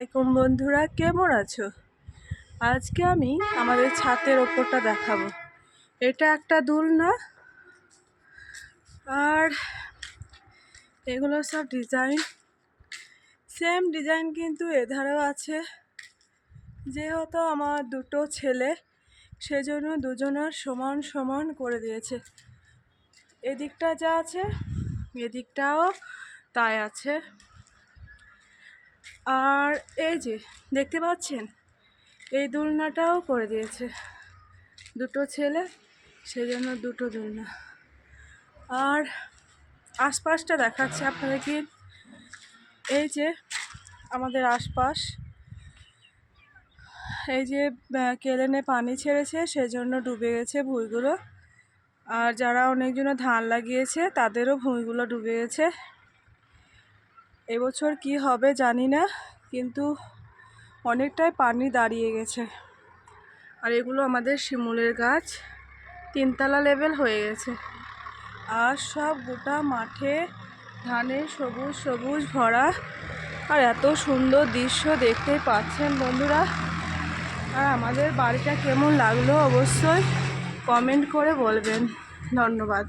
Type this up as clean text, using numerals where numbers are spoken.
আসসালামাইকুম বন্ধুরা, কেমন আছো? আজকে আমি আমাদের ছাদের ওপরটা দেখাবো। এটা একটা দোলনা, আর এগুলো সব ডিজাইন, সেম ডিজাইন কিন্তু এধারেও আছে। যেহেতু আমার দুটো ছেলে, সেজন্য দুজনের সমান সমান করে দিয়েছে। এদিকটা যা আছে এদিকটাও তাই আছে। আর এই যে দেখতে পাচ্ছেন, এই দোলনাটাও করে দিয়েছে দুটো ছেলে, সেজন্য দুটো দোলনা। আর আশপাশটা দেখাচ্ছে আপনাদেরকে। এই যে আমাদের আশপাশ, এই যে কেলেনে পানি ছেড়েছে, সেজন্য ডুবে গেছে ভুঁইগুলো। আর যারা অনেকজনে ধান লাগিয়েছে তাদেরও ভুঁইগুলো ডুবে গেছে। এবছর কি হবে জানি না, কিন্তু অনেকটাই পানি দাঁড়িয়ে গেছে। আর এগুলো আমাদের শিমুলের গাছ, 3তলা লেভেল হয়ে গেছে। আর সব গোটা মাঠে ধানে সবুজ সবুজ ভরা। আর এত সুন্দর দৃশ্য দেখতেই পাচ্ছেন বন্ধুরা। আর আমাদের বাড়িটা কেমন লাগলো অবশ্যই কমেন্ট করে বলবেন। ধন্যবাদ।